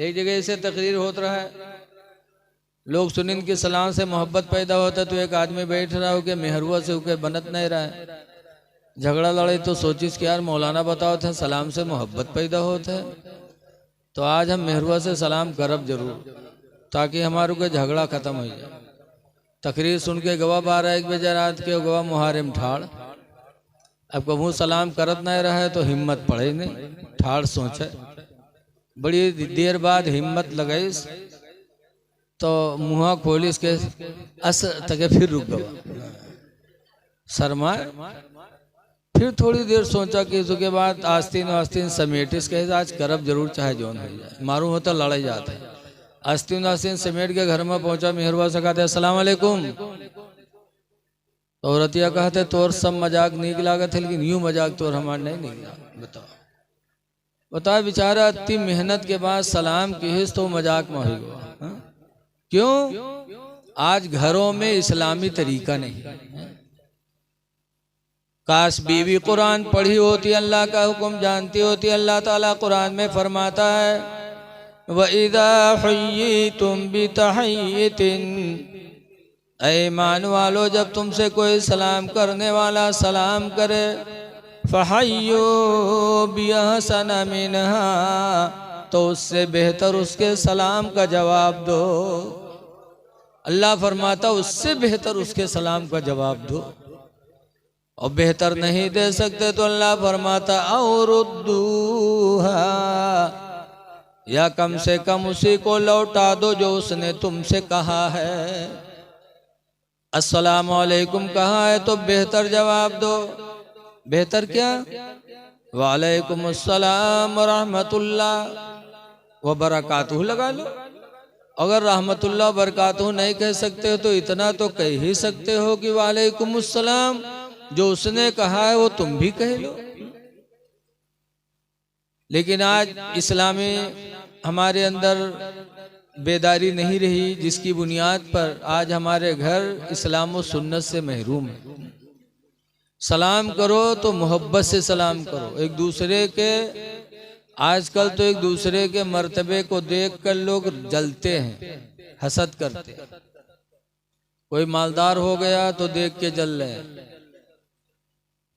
एक जगह से तकरीर होता रहा है, लोग सुनिन के सलाम से मोहब्बत पैदा होता, तो एक आदमी बैठ रहा हो के मेहरुआ से होके बनत नहीं रहा है, झगड़ा लड़े तो सोचिस कि यार मौलाना बताओ थे सलाम से मोहब्बत पैदा होता है, तो आज हम मेहरुआ से सलाम करब जरूर ताकि हमारे को झगड़ा खत्म हो जाए। तकरीर सुन के गवा 12-1 बजे रात के गवा मुहारिम ठाड़, अब कहूँ सलाम करत नहीं रहा है तो हिम्मत पड़े नहीं, ठाड़ सोचे, बड़ी देर बाद हिम्मत लगाई तो मुँह खोलिस के अस तक फिर रुक गवा शर्माए, फिर थोड़ी देर सोचा कि उसके बाद आस्तीन समेटिस के आज करब जरूर चाहे जोन हो जाए, मारू होता लड़ाई जाता है। आस्तीन समेट के घर में पहुंचा, मेहरबा से कहते अस्सलाम वालेकुम, औरतिया कहते तोर सब मजाक नीक लागत है लेकिन यूं मजाक तोर हमार नहीं नीक। बताओ बेचारा इतनी मेहनत के बाद सलाम की तो मजाक में हो गया। क्यों? आज घरों में इस्लामी तरीका नहीं। काश बीवी कुरान पढ़ी होती, अल्लाह का हुक्म जानती होती। अल्लाह ताला कुरान में फरमाता है वइज़ा हुय्यितुम बितहिय्यतिन, ऐ ईमान वालो जब तुमसे कोई सलाम करने वाला सलाम करे, फहय्यू बिअहसन मिनहा, तो उससे बेहतर उसके सलाम का जवाब दो। अल्लाह फरमाता उससे बेहतर उसके सलाम का जवाब दो, और बेहतर नहीं दे सकते तो अल्लाह फरमाता औरुद्दूहा, या कम से कम उसी को लौटा दो जो उसने तुमसे कहा है। अस्सलामु अलैकुम कहा है तो बेहतर जवाब दो। बेहतर क्या? वालेकुम अस्सलाम व रहमतुल्लाह व बरकातुहू लगा लो। अगर रहमतुल्लाह बरकातुहू नहीं कह सकते हो तो इतना तो कह ही सकते हो कि वालेकुम अस्सलाम, जो उसने कहा है वो तुम भी कह लो। लेकिन आज इस्लामी हमारे अंदर बेदारी नहीं रही, जिसकी बुनियाद पर आज हमारे घर इस्लाम और सुन्नत से महरूम है। सलाम करो तो मोहब्बत से सलाम करो एक दूसरे के। आजकल तो एक दूसरे के मर्तबे को देखकर लोग जलते हैं, हसद करते हैं। कोई मालदार हो गया तो देख के जल रहे हैं,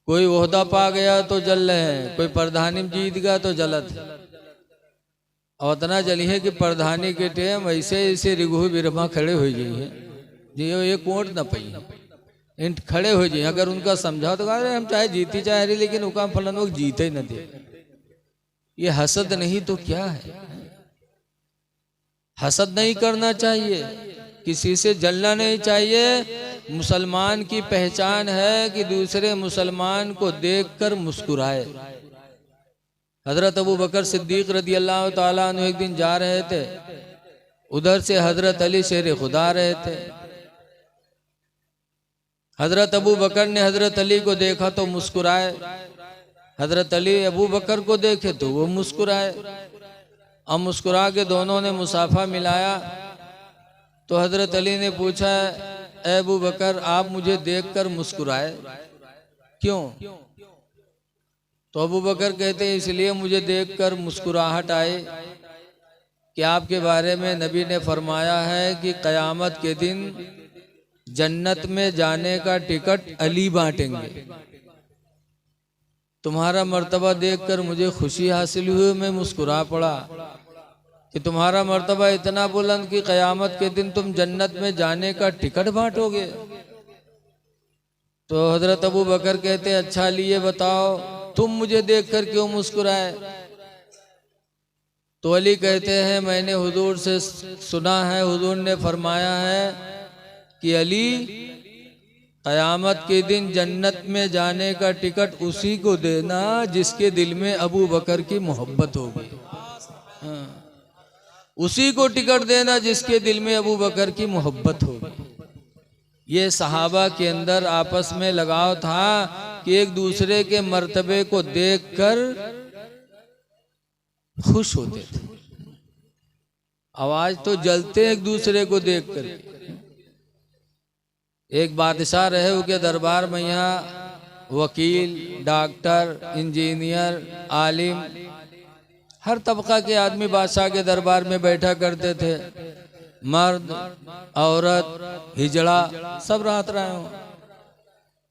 कोई ओहदा पा गया तो जल रहे हैं, कोई प्रधानी जीत गया तो जलत है। और इतना जली है कि प्रधानी के टेम ऐसे ऐसे रिगु बिरमा खड़े हो जाइए जी, ये कोट न पई इन खड़े हो जाइए। अगर उनका समझा तो कहा हम चाहे जीती चाहे हरी, लेकिन उका फलन वो जीते ही न दे। ये हसद नहीं तो क्या है? हसद नहीं करना चाहिए, किसी से जलना नहीं चाहिए। मुसलमान की पहचान है कि दूसरे मुसलमान को देखकर मुस्कुराए। हजरत अबू बकर सिद्दीक रदी अल्लाह ताला अन्हु एक दिन जा रहे थे, उधर से हजरत अली शेर खुदा रहे थे। हजरत अबू बकर ने हजरत अली को देखा तो मुस्कुराए, हजरत अली अबू बकर को देखे तो वो मुस्कुराए। अब मुस्कुरा के दोनों ने मुसाफा मिलाया तो हजरत अली ने पूछा ए अबू बकर आप मुझे देखकर मुस्कुराए क्यों? तो अबू बकर कहते हैं इसलिए मुझे देखकर मुस्कुराहट आए कि आपके बारे में नबी ने फरमाया है कि क़यामत के दिन जन्नत में जाने का टिकट अली बांटेंगे। तुम्हारा मर्तबा देखकर मुझे खुशी हासिल हुई, मैं मुस्कुरा पड़ा कि तुम्हारा मर्तबा इतना बुलंद कि क़यामत के दिन तुम जन्नत में जाने का टिकट बांटोगे। तो हजरत अबू बकर कहते अच्छा लिए बताओ तुम मुझे देखकर क्यों मुस्कुराए? तो अली कहते हैं मैंने हुजूर से सुना है, हुजूर ने फरमाया है कि अली क़यामत के दिन जन्नत में जाने का टिकट उसी को देना जिसके दिल में अबू बकर की मोहब्बत होगी। हाँ, उसी को टिकट देना जिसके दिल में अबू बकर की मोहब्बत होगी। ये सहाबा के अंदर आपस में लगाव था कि एक दूसरे के मर्तबे को देखकर खुश होते थे। आवाज तो जलते एक दूसरे को देखकर। एक बादशाह रहे उसके दरबार में यहाँ वकील, डॉक्टर, इंजीनियर, आलिम हर तबका के आदमी बादशाह के दरबार में बैठा करते थे, मर्द औरत हिजड़ा सब रात रहे हो।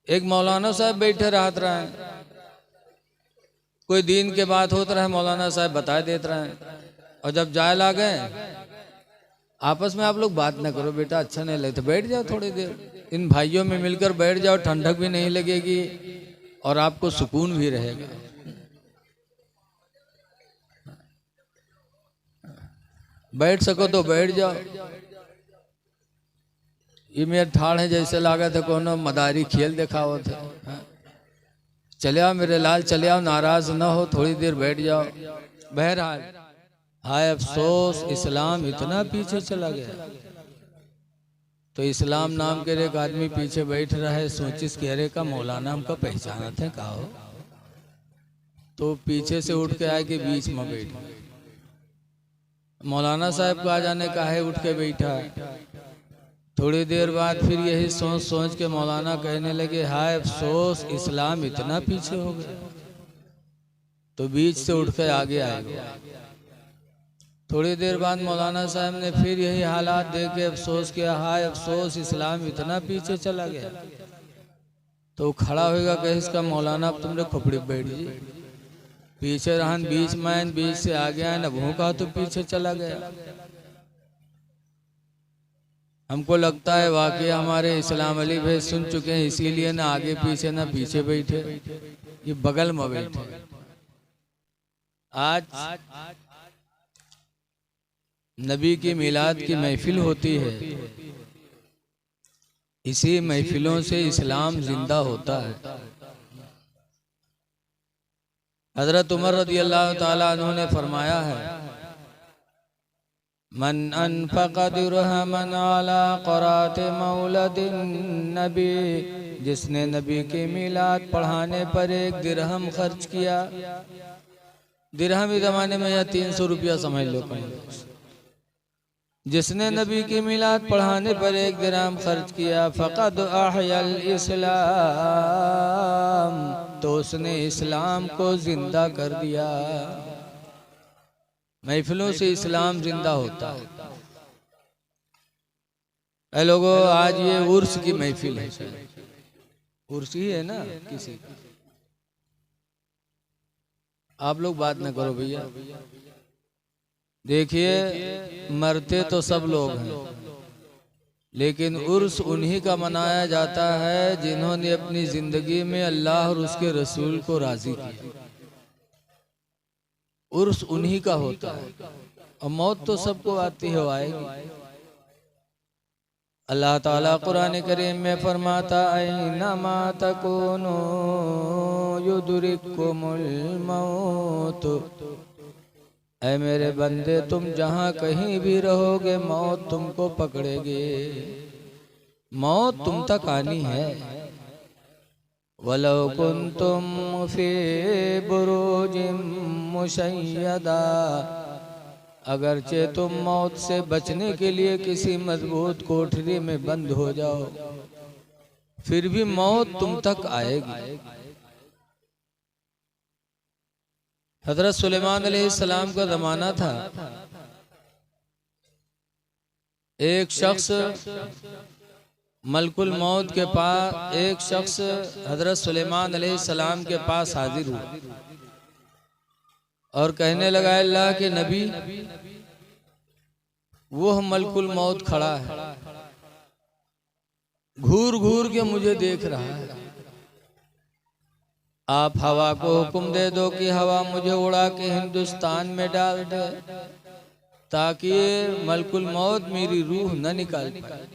एक मौलाना साहब बैठे रात रहे, कोई दीन के बात होता रहे, मौलाना साहब बता देते रहे। और जब जाए ला गए, आपस में आप लोग बात ना करो बेटा, अच्छा नहीं लगता, बैठ जाओ थोड़ी देर, इन भाइयों में मिलकर बैठ जाओ, ठंडक भी नहीं लगेगी और आपको सुकून भी रहेगा। बैठ सको तो बैठ जाओ। ये मेरे ठाड़ है जैसे लागा था कोनो मदारी खेल दिखाओ थे। चले आओ मेरे लाल, चले आओ, नाराज ना हो, थोड़ी देर बैठ जाओ। बहरहाल हाय अफसोस, इस्लाम इतना पीछे चला गया। तो इस्लाम नाम के एक आदमी पीछे बैठ रहा है, सोचिस कि अरे का मौलाना हमको पहचाना थे का हो। तो पीछे से उठ के आए कि बीच में बैठ। मौलाना साहब को आ जाने का है, उठ के बैठा। थोड़ी देर बाद फिर यही सोच सोच के मौलाना कहने लगे हाय अफसोस, इस्लाम इतना पीछे हो गया। तो बीच से उठ के आगे आएगा। थोड़ी देर बाद मौलाना साहब ने फिर यही हालात देख के अफसोस किया, हाय अफसोस, इस्लाम इतना पीछे चला गया। तो खड़ा होएगा कहे इसका मौलाना अब तुमने खोपड़ी बैठ जी, पीछे रहन बीच में, बीच से आगे आए, न भूखा तो पीछे चला गया। हमको लगता है वाकई हमारे इस्लाम अली भाई सुन चुके हैं, इसीलिए ना आगे पीछे ना पीछे बैठे, ये बगल में बैठे। आज नबी की मिलाद की महफिल होती है, इसी महफिलों से इस्लाम जिंदा होता है। हजरत उमर रदियल्लाहु ताला अन्हु ने फरमाया है, मन अनफक़ दिरहमन अला क़रात मौलदिन नबी, जिसने नबी की मिलाद पढ़ाने पर 1 दिरहम खर्च किया। दिरहम इस जमाने में या 300 रुपया समझ लो कहीं। जिसने नबी की मिलाद पढ़ाने पर 1 दिरहम खर्च किया, फ़क़द अहयल इस्लाम, तो उसने इस्लाम को जिंदा कर दिया। महफिलों से इस्लाम जिंदा होता है। ऐ लोगों, आज ये उर्स की महफिल है, उर्स ही है ना किसी। आप लोग बात न करो भैया। देखिए मरते तो सब लोग हैं, लेकिन उर्स उन्हीं का मनाया जाता है जिन्होंने अपनी जिंदगी में अल्लाह और उसके रसूल को राजी किया। उर्स उन्हीं का होता है। और मौत तो सबको आती है, आएगी। अल्लाह ताला कुरान करीम में फरमाता, ऐनमा तकूनु युदरिकुमुल मौत, ऐ मेरे बंदे तुम जहाँ कहीं भी रहोगे मौत तुमको पकड़ेगी। मौत तुम तक आनी है। वलो कुन्तुम फी बुरूजिम मुशय्यदा, अगरचे तुम मौत से बचने के लिए किसी मजबूत कोठरी में बंद हो जाओ, फिर भी मौत तुम तक आएगी। हजरत सुलेमान अलैहिस्सलाम का जमाना था। एक शख्स मलकुल मौत के पास, एक शख्स हजरत सुलेमान अलैहिस्सलाम के पास हाजिर हुआ और कहने लगा, अल्लाह के नबी, वो मलकुल मौत खड़ा है, घूर घूर के मुझे देख रहा है। आप हवा को हुक्म दे दो कि हवा मुझे उड़ा के हिंदुस्तान में डाल दे, ताकि मलकुल मौत मेरी रूह न निकाल पाए।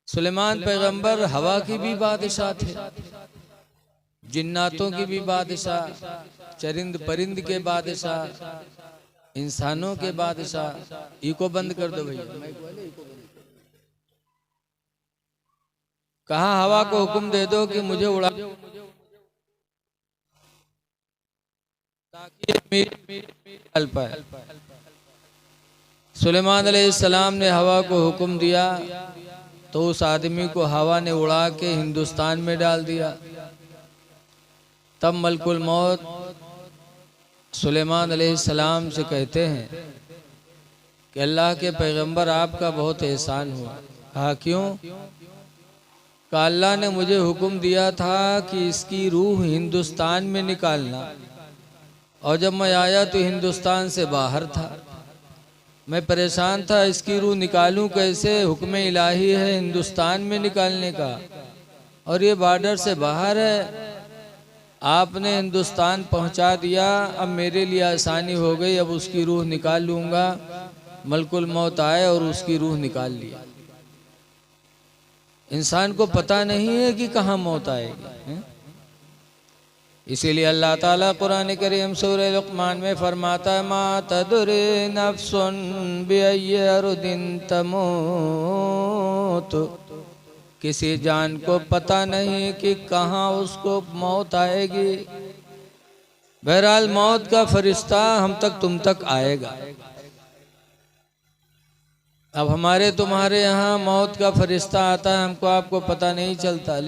सुलेमान पैगंबर हवा की भी बादशाह थे, जिन्नातों की भी बादशाह, चरिंद परिंद के बादशाह, इंसानों के बादशाह। इको बंद कर दो भैया। कहा हवा को हुक्म दे दो कि मुझे उड़ा, ताकि मेरी निकल पाए। सुलेमान अलैहिस्सलाम ने हवा को हुक्म दिया तो उस आदमी को हवा ने उड़ा के हिंदुस्तान में डाल दिया। तब मलकुल मौत सुलेमान अलैहिस्सलाम से कहते हैं कि अल्लाह के पैगंबर आपका बहुत एहसान हुआ। कहा क्यों? कहा अल्लाह ने मुझे हुक्म दिया था कि इसकी रूह हिंदुस्तान में निकालना, और जब मैं आया तो हिंदुस्तान से बाहर था। मैं परेशान था, इसकी रूह निकालूं कैसे? हुक्म इलाही है हिंदुस्तान में निकालने का, और ये बॉर्डर से बाहर है। आपने हिंदुस्तान पहुंचा दिया, अब मेरे लिए आसानी हो गई, अब उसकी रूह निकाल लूंगा। मलकुल मौत आए और उसकी रूह निकाल लिया। इंसान को पता नहीं है कि कहाँ मौत आएगी। इसीलिए अल्लाह ताला कुरान करीम सूरह लुक़मान में फरमाता है, मा तदरी नफ्सुन बिअय्यि अर्दिन तमूत। किसी जान को पता नहीं कि कहाँ उसको मौत आएगी। बहरहाल मौत का फरिश्ता हम तक तुम तक आएगा। अब हमारे तुम्हारे यहाँ मौत का फरिश्ता आता है, हमको आपको पता नहीं चलता।